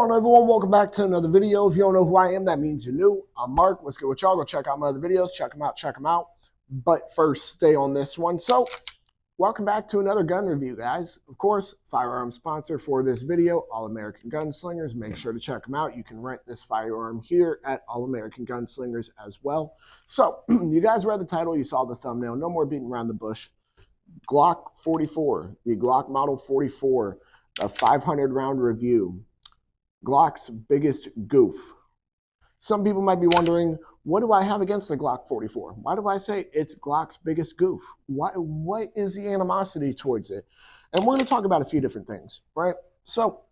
going on, everyone? Welcome back to another video. If you don't know who I am, that means you're new. I'm Mark. What's good with y'all? Go check out my other videos. Check them out. Check them out. But first, stay on this one. So, welcome back to another gun review, guys. Of course, firearm sponsor for this video, All American Gunslingers. Make sure to check them out. You can rent this firearm here at All American Gunslingers as well. So, you guys read the title. You saw the thumbnail. No more beating around the bush. Glock 44, the Glock Model 44, a 500-round review. Glock's biggest goof. Some people might be wondering, what do I have against the Glock 44? Why do I say it's Glock's biggest goof? What is the animosity towards it? And we're going to talk about a few different things, right? So,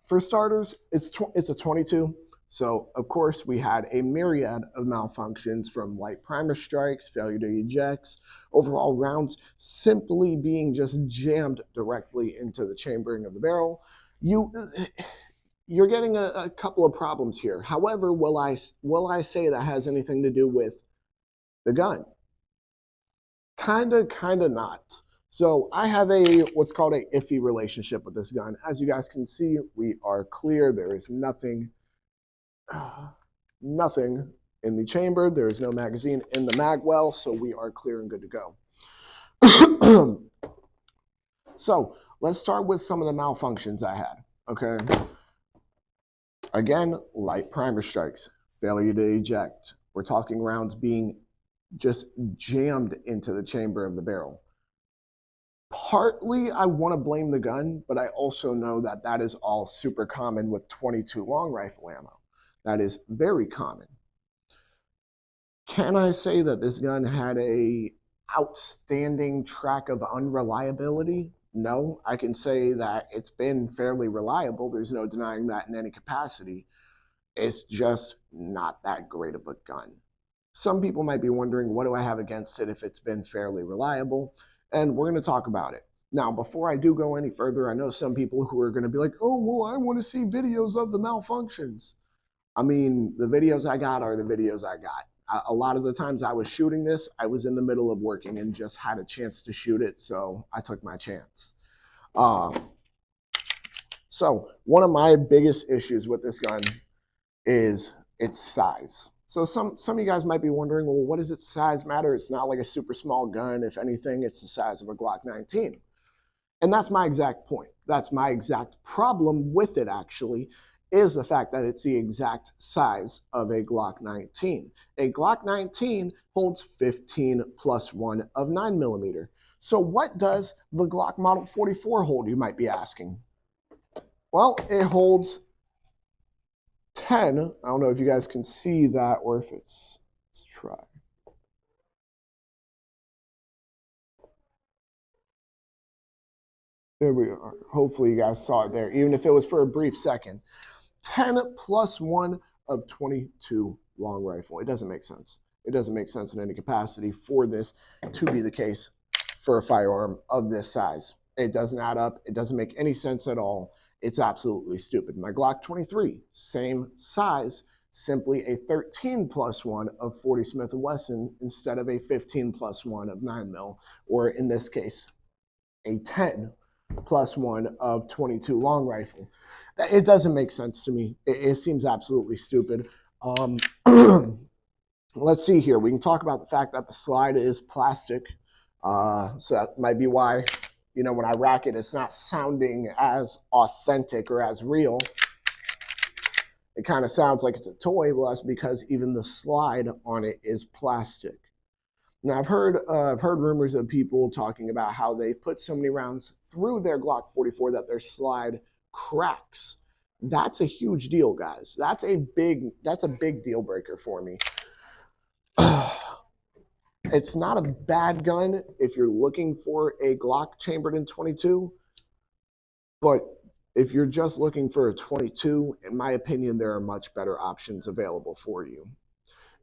for starters, it's a 22. So, of course, we had a myriad of malfunctions from light primer strikes, failure to eject, overall rounds simply being just jammed directly into the chambering of the barrel. You're getting a couple of problems here. However, will I say that has anything to do with the gun? Kinda not. So I have what's called a iffy relationship with this gun. As you guys can see, we are clear. There is nothing in the chamber. There is no magazine in the mag well, so we are clear and good to go. So let's start with some of the malfunctions I had, okay? Again, light primer strikes, failure to eject. We're talking rounds being just jammed into the chamber of the barrel. Partly, I want to blame the gun, but I also know that that is all super common with 22 long rifle ammo. That is very common. Can I say that this gun had a outstanding track of unreliability? No, I can say that it's been fairly reliable. There's no denying that in any capacity. It's just not that great of a gun. Some people might be wondering, what do I have against it if it's been fairly reliable? And we're going to talk about it. Now, before I do go any further, I know some people who are going to be like, oh, well, I want to see videos of the malfunctions. I mean, the videos I got are the videos I got. A lot of the times I was shooting this, I was in the middle of working and just had a chance to shoot it, so I took my chance. So one of my biggest issues with this gun is its size. So some of you guys might be wondering, well, what does its size matter? It's not like a super small gun. If anything, it's the size of a Glock 19. And that's my exact point. That's my exact problem with it, actually, is the fact that it's the exact size of a Glock 19. A Glock 19 holds 15 plus 1 of 9mm. So what does the Glock Model 44 hold, you might be asking? Well, it holds 10. I don't know if you guys can see that or if let's try. There we are. Hopefully you guys saw it there, even if it was for a brief second. 10 plus 1 of 22 long rifle. It doesn't make sense. It doesn't make sense in any capacity for this to be the case for a firearm of this size. It doesn't add up. It doesn't make any sense at all. It's absolutely stupid. My Glock 23, same size, simply a 13 plus 1 of 40 Smith & Wesson instead of a 15 plus 1 of 9mm, or in this case, a 10 plus 1 of 22 long rifle. It doesn't make sense to me. It seems absolutely stupid. Let's see here. We can talk about the fact that the slide is plastic. So that might be why, you know, when I rack it, it's not sounding as authentic or as real. It kind of sounds like it's a toy. Well, that's because even the slide on it is plastic. Now, I've heard rumors of people talking about how they put so many rounds through their Glock 44 that their slide cracks. That's a huge deal, guys. That's a big deal breaker for me. It's not a bad gun if you're looking for a Glock chambered in 22, but if you're just looking for a 22, in my opinion, there are much better options available for you.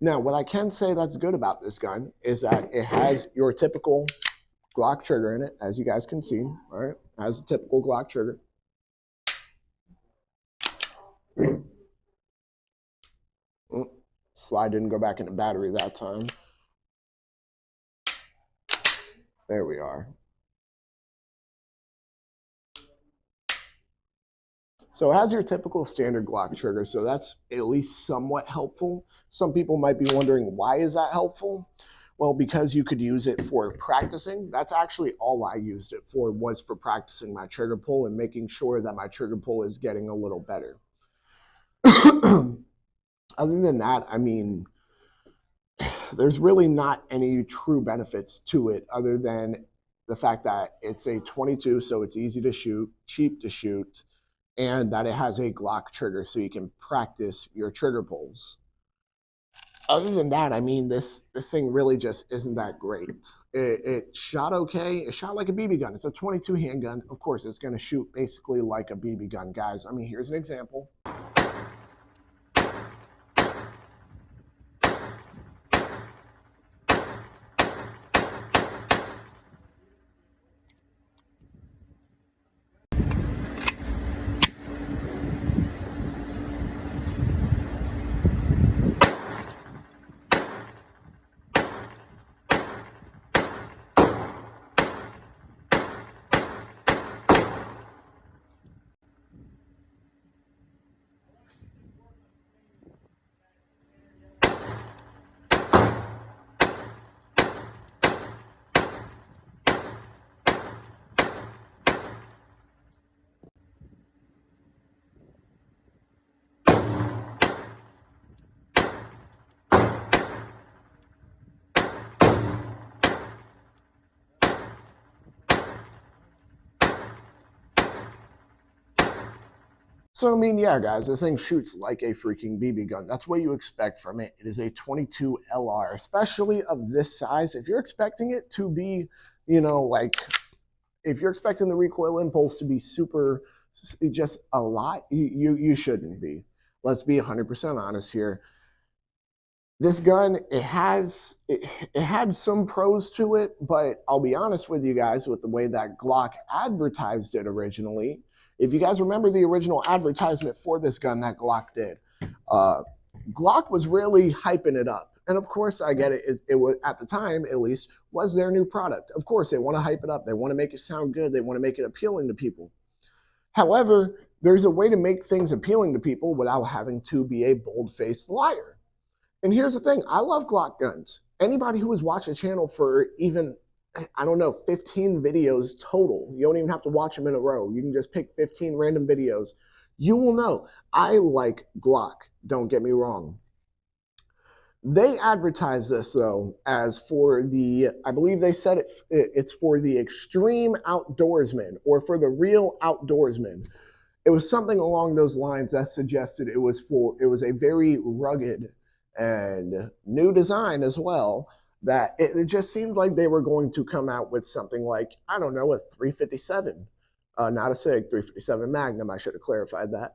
Now, what I can say that's good about this gun is that it has your typical Glock trigger in it, as you guys can see, right? It has a typical Glock trigger. Slide didn't go back into battery that time. There we are. So it has your typical standard Glock trigger, so that's at least somewhat helpful. Some people might be wondering, why is that helpful? Well, because you could use it for practicing. That's actually all I used it for, was for practicing my trigger pull and making sure that my trigger pull is getting a little better. Other than that, I mean, there's really not any true benefits to it other than the fact that it's a 22, so it's easy to shoot, cheap to shoot, and that it has a Glock trigger so you can practice your trigger pulls. Other than that, I mean, this thing really just isn't that great. It shot okay. It shot like a BB gun. It's a 22 handgun. Of course, it's going to shoot basically like a BB gun, guys. I mean, here's an example. So, I mean, yeah, guys, this thing shoots like a freaking BB gun. That's what you expect from it. It is a 22 LR, especially of this size. If you're expecting it to be, you know, like, if you're expecting the recoil impulse to be super, just a lot, you shouldn't be. Let's be 100% honest here. This gun, it had some pros to it, but I'll be honest with you guys, with the way that Glock advertised it originally. If you guys remember the original advertisement for this gun that Glock did, Glock was really hyping it up. And of course, I get it. It was, at the time, at least, was their new product. Of course, they want to hype it up. They want to make it sound good. They want to make it appealing to people. However, there's a way to make things appealing to people without having to be a bold-faced liar. And here's the thing. I love Glock guns. Anybody who has watched the channel for even, I don't know, 15 videos total. You don't even have to watch them in a row. You can just pick 15 random videos. You will know I like Glock. Don't get me wrong. They advertise this, though, as for the, I believe they said it's for the extreme outdoorsman or for the real outdoorsman. It was something along those lines that suggested it was a very rugged and new design as well, that it just seemed like they were going to come out with something like, I don't know, a 357, not a SIG, 357 Magnum. I should have clarified that.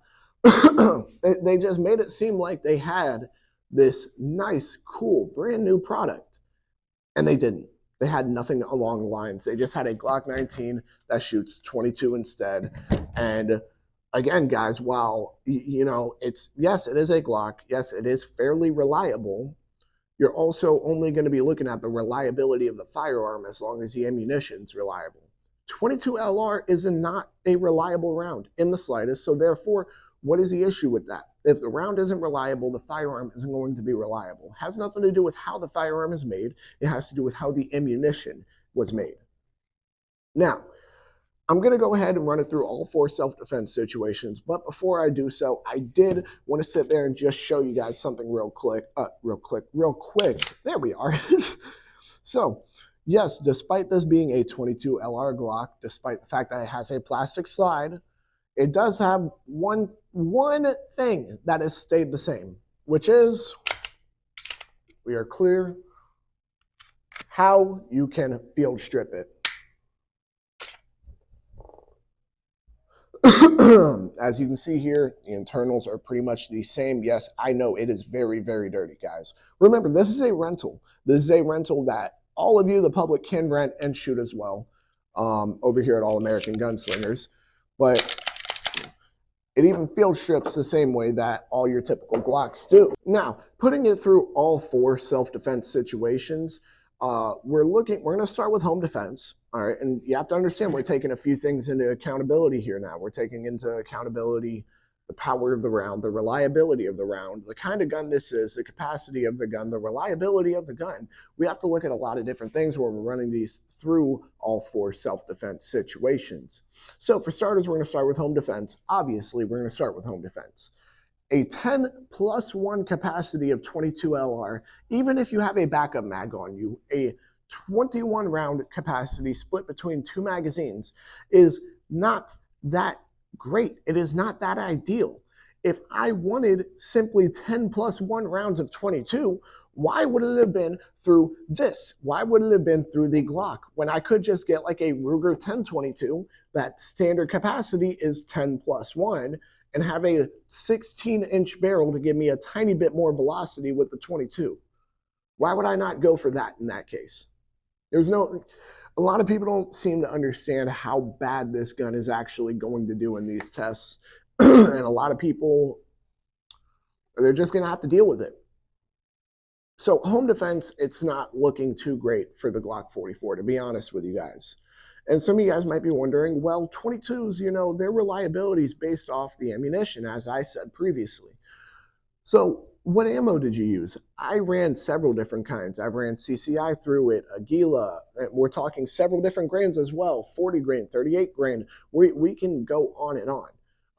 They just made it seem like they had this nice, cool, brand new product, and they didn't. They had nothing along the lines. They just had a Glock 19 that shoots 22 instead. And again, guys, while, you know, yes, it is a Glock. Yes, it is fairly reliable. You're also only going to be looking at the reliability of the firearm as long as the ammunition's reliable. 22 LR is not a reliable round in the slightest, so therefore, what is the issue with that? If the round isn't reliable, the firearm isn't going to be reliable. It has nothing to do with how the firearm is made. It has to do with how the ammunition was made. Now, I'm going to go ahead and run it through all 4 self-defense situations, but before I do so, I did want to sit there and just show you guys something real quick. There we are. So, yes, despite this being a 22 LR Glock, despite the fact that it has a plastic slide, it does have one thing that has stayed the same, which is, we are clear, how you can field strip it. As you can see here, the internals are pretty much the same. Yes, I know it is very, very dirty, guys. Remember, this is a rental. This is a rental that all of you, the public, can rent and shoot as well over here at All American Gunslingers. But it even field strips the same way that all your typical Glocks do. Now, putting it through all 4 self-defense situations, we're going to start with home defense. All right, and you have to understand we're taking a few things into accountability here now. We're taking into accountability the power of the round, the reliability of the round, the kind of gun this is, the capacity of the gun, the reliability of the gun. We have to look at a lot of different things when we're running these through all 4 self-defense situations. So for starters, we're going to start with home defense. Obviously, we're going to start with home defense. A 10+1 capacity of 22 LR, even if you have a backup mag on you, a 21 round capacity split between 2 magazines is not that great. It is not that ideal. If I wanted simply 10+1 rounds of 22, why would it have been through this? Why would it have been through the Glock when I could just get like a Ruger 1022 that standard capacity is 10+1 and have a 16-inch barrel to give me a tiny bit more velocity with the 22? Why would I not go for that in that case? A lot of people don't seem to understand how bad this gun is actually going to do in these tests. And a lot of people, they're just going to have to deal with it. So home defense, it's not looking too great for the Glock 44, to be honest with you guys. And some of you guys might be wondering, well, 22s, you know, their reliability is based off the ammunition, as I said previously. So what ammo did you use? I ran several different kinds. I ran CCI through it, Aguila, and we're talking several different grains as well, 40 grain, 38 grain. We can go on and on,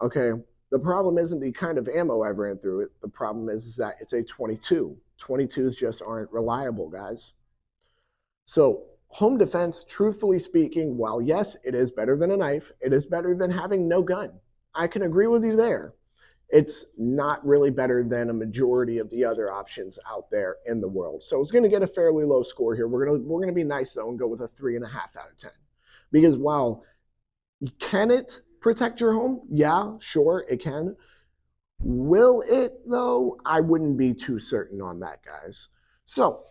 okay? The problem isn't the kind of ammo I ran through it. The problem is that it's a 22. 22s just aren't reliable, guys. So home defense, truthfully speaking, while yes, it is better than a knife, it is better than having no gun. I can agree with you there. It's not really better than a majority of the other options out there in the world. So it's going to get a fairly low score here. We're going to be nice though and go with a 3.5 out of 10. Because while can it protect your home? Yeah, sure, it can. Will it though? I wouldn't be too certain on that, guys. So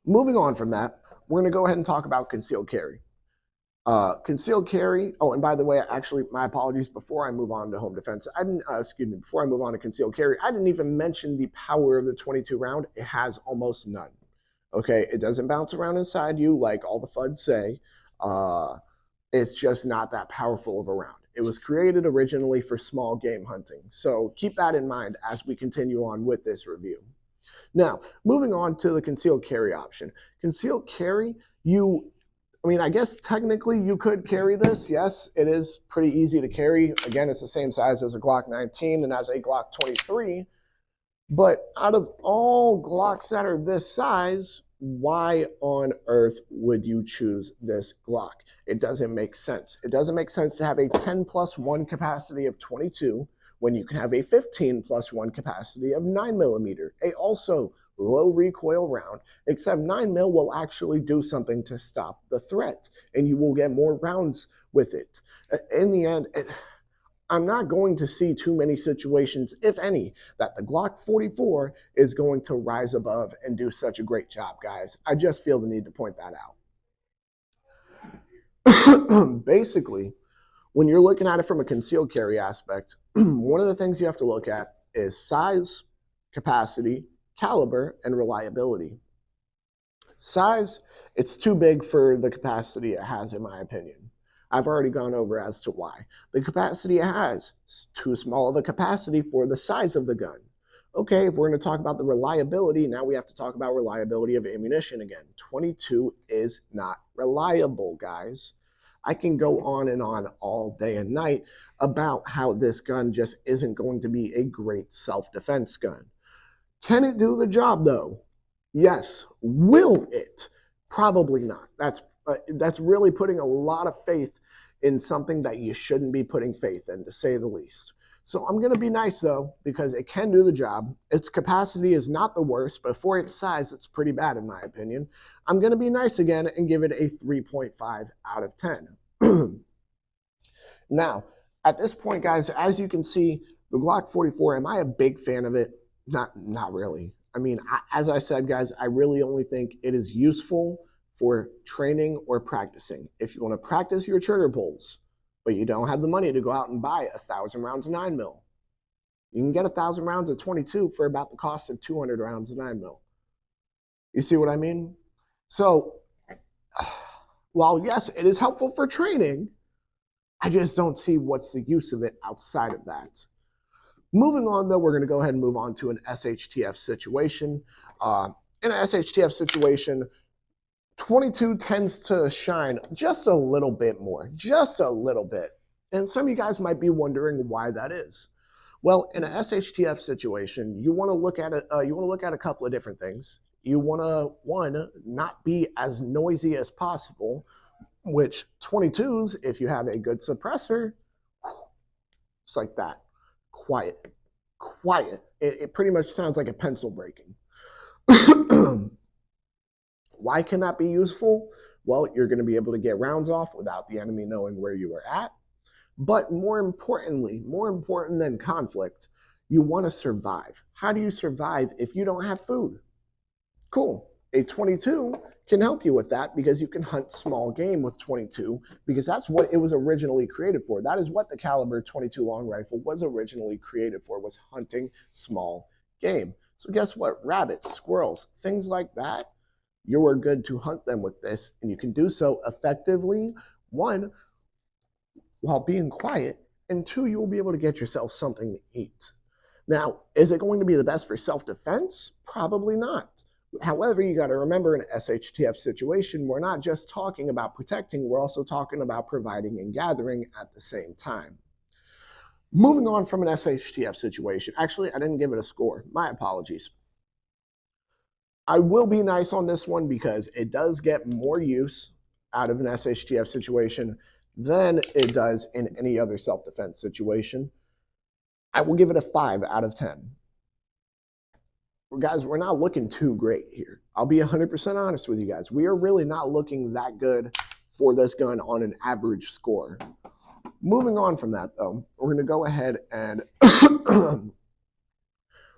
moving on from that, we're going to go ahead and talk about concealed carry. Concealed carry. Oh, and by the way, actually, my apologies. Before I move on to home defense, before I move on to concealed carry, I didn't even mention the power of the 22 round. It has almost none. Okay, it doesn't bounce around inside you like all the FUDs say. It's just not that powerful of a round. It was created originally for small game hunting. So keep that in mind as we continue on with this review. Now, moving on to the concealed carry option. Concealed carry, I guess technically you could carry this. Yes, it is pretty easy to carry. Again, it's the same size as a Glock 19 and as a Glock 23. But out of all Glocks that are this size, why on earth would you choose this Glock? It doesn't make sense. It doesn't make sense to have a 10+1 capacity of 22 when you can have a 15+1 capacity of 9mm, a also low recoil round, except 9mm will actually do something to stop the threat, and you will get more rounds with it. In the end, I'm not going to see too many situations, if any, that the Glock 44 is going to rise above and do such a great job, guys. I just feel the need to point that out. Basically, when you're looking at it from a concealed carry aspect, one of the things you have to look at is size, capacity, caliber, and reliability. Size, it's too big for the capacity it has, in my opinion. I've already gone over as to why. The capacity it has is too small of a capacity for the size of the gun. Okay, if we're going to talk about the reliability, now we have to talk about reliability of ammunition again. 22 is not reliable, guys. I can go on and on all day and night about how this gun just isn't going to be a great self-defense gun. Can it do the job though? Yes. Will it? Probably not. That's really putting a lot of faith in something that you shouldn't be putting faith in, to say the least. So I'm going to be nice though, because it can do the job. Its capacity is not the worst, but for its size, it's pretty bad in my opinion. I'm going to be nice again and give it a 3.5 out of 10. Now, at this point, guys, as you can see, the Glock 44, am I a big fan of it? Not really. I mean, as I said, guys, I really only think it is useful for training or practicing. If you want to practice your trigger pulls, but you don't have the money to go out and buy 1,000 rounds of 9mm, you can get 1,000 rounds of 22 for about the cost of 200 rounds of 9mm. You see what I mean? So, while yes, it is helpful for training, I just don't see what's the use of it outside of that. Moving on, though, we're going to go ahead and move on to an SHTF situation. In an SHTF situation, 22 tends to shine just a little bit more, just a little bit. And some of you guys might be wondering why that is. Well, in a SHTF situation, you want to look at it. You want to look at a couple of different things. You want to, one, not be as noisy as possible, which 22s, if you have a good suppressor, just like that, quiet, quiet. It pretty much sounds like a pencil breaking. Why can that be useful? Well, you're going to be able to get rounds off without the enemy knowing where you are at. But more importantly, more important than conflict, you want to survive. How do you survive if you don't have food? Cool. A 22 can help you with that because you can hunt small game with 22 because that's what it was originally created for. That is what the caliber 22 long rifle was originally created for, was hunting small game. So guess what? Rabbits, squirrels, things like that, you are good to hunt them with this, and you can do so effectively, one, while being quiet, and two, you will be able to get yourself something to eat. Now, is it going to be the best for self-defense? Probably not. However, you got to remember, in an SHTF situation, we're not just talking about protecting, we're also talking about providing and gathering at the same time. Moving on from an SHTF situation, actually, I didn't give it a score. My apologies. I will be nice on this one because it does get more use out of an SHTF situation than it does in any other self-defense situation. I will give it a 5 out of 10. Guys, we're not looking too great here. I'll be 100% honest with you guys. We are really not looking that good for this gun on an average score. Moving on from that, though, we're going to go ahead and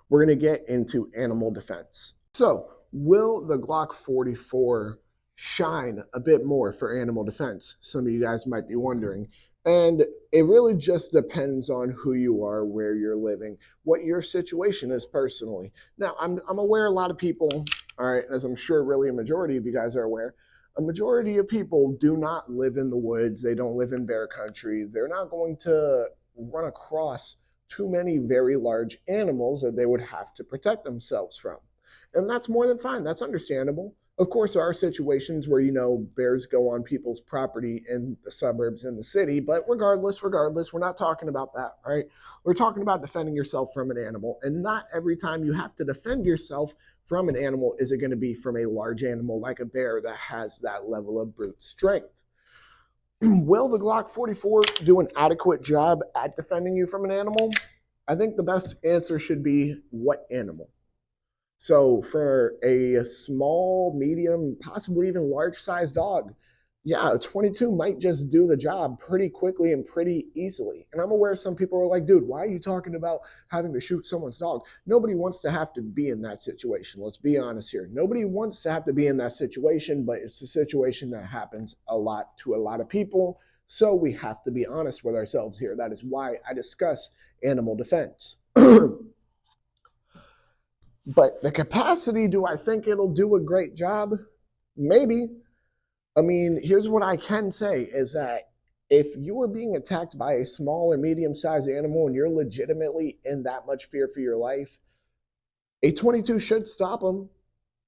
we're going to get into animal defense. So, will the Glock 44 shine a bit more for animal defense? Some of you guys might be wondering. And it really just depends on who you are, where you're living, what your situation is personally. Now, I'm aware a lot of people, all right, as I'm sure really a majority of you guys are aware, a majority of people do not live in the woods. They don't live in bear country. They're not going to run across too many very large animals that they would have to protect themselves from. And that's more than fine. That's understandable. Of course, there are situations where, you know, bears go on people's property in the suburbs in the city, but regardless, we're not talking about that, right? We're talking about defending yourself from an animal, and not every time you have to defend yourself from an animal is it going to be from a large animal like a bear that has that level of brute strength. Will the Glock 44 do an adequate job at defending you from an animal? I think the best answer should be what animal. So for a small, medium, possibly even large-sized dog, yeah, a 22 might just do the job pretty quickly and pretty easily. And I'm aware some people are like, dude, why are you talking about having to shoot someone's dog? Nobody wants to have to be in that situation. Let's be honest here. Nobody wants to have to be in that situation, but it's a situation that happens a lot to a lot of people. So we have to be honest with ourselves here. That is why I discuss animal defense. But the capacity, do I think it'll do a great job? Maybe. I mean, here's what I can say is that if you are being attacked by a small or medium-sized animal and you're legitimately in that much fear for your life, a 22 should stop them.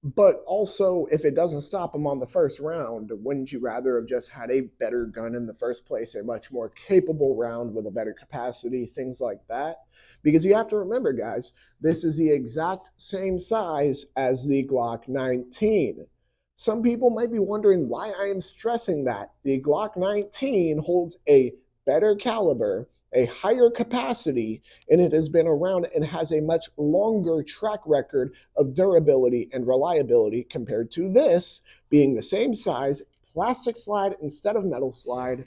But also, if it doesn't stop them on the first round, wouldn't you rather have just had a better gun in the first place, a much more capable round with a better capacity, things like that? Because you have to remember, guys, this is the exact same size as the Glock 19. Some people might be wondering why I am stressing that. The Glock 19 holds a better caliber, a higher capacity, and it has been around and has a much longer track record of durability and reliability compared to this being the same size, plastic slide instead of metal slide,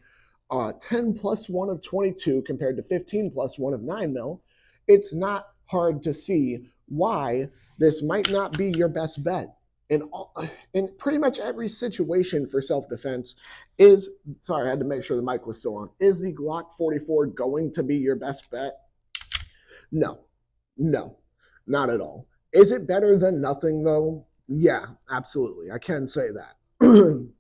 10 plus 1 of 22 compared to 15 plus 1 of 9mm. It's not hard to see why this might not be your best bet. In pretty much every situation for self-defense is, sorry, I had to make sure the mic was still on. Is the Glock 44 going to be your best bet? No, not at all. Is it better than nothing though? Yeah, absolutely. I can say that.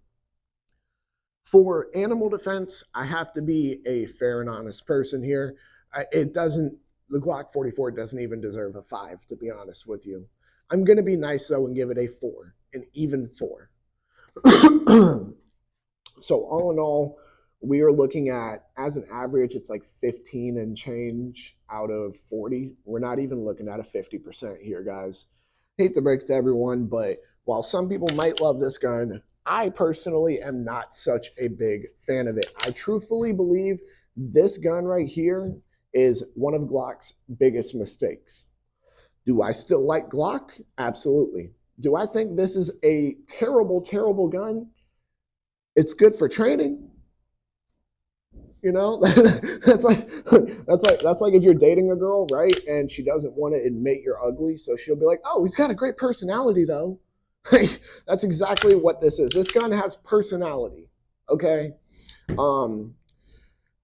For animal defense, I have to be a fair and honest person here. The Glock 44 doesn't even deserve a 5, to be honest with you. I'm going to be nice, though, and give it a 4, an even 4. So all in all, we are looking at, as an average, it's like 15 and change out of 40. We're not even looking at a 50% here, guys. Hate to break it to everyone, but while some people might love this gun, I personally am not such a big fan of it. I truthfully believe this gun right here is one of Glock's biggest mistakes. Do I still like Glock? Absolutely. Do I think this is a terrible, terrible gun? It's good for training. You know, that's like if you're dating a girl, right? And she doesn't want to admit you're ugly, so she'll be like, "Oh, he's got a great personality, though." That's exactly what this is. This gun has personality. Okay.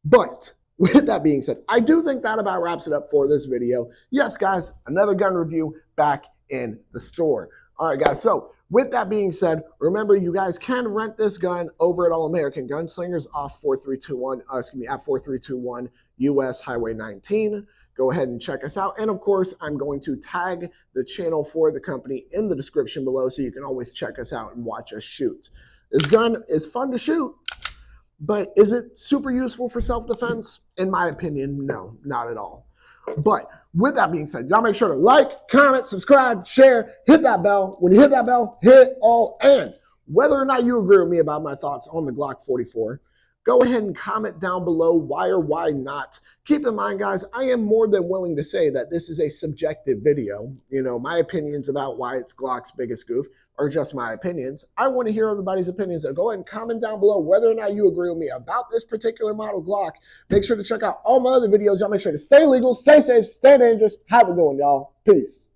But with that being said, I do think that about wraps it up for this video. Yes, guys, another gun review back in the store. All right, guys. So with that being said, remember you guys can rent this gun over at All American Gunslingers off 4321, at 4321 US Highway 19. Go ahead and check us out. And of course, I'm going to tag the channel for the company in the description below so you can always check us out and watch us shoot. This gun is fun to shoot, but is it super useful for self-defense? In my opinion, no, not at all. But with that being said, y'all make sure to like, comment, subscribe, share, hit that bell. When you hit that bell, hit all. And whether or not you agree with me about my thoughts on the Glock 44, go ahead and comment down below why or why not. Keep in mind, guys, I am more than willing to say that this is a subjective video. You know, my opinions about why it's Glock's biggest goof are just my opinions. I want to hear everybody's opinions. So go ahead and comment down below whether or not you agree with me about this particular model Glock. Make sure to check out all my other videos. Y'all make sure to stay legal, stay safe, stay dangerous. Have a good one, y'all. Peace.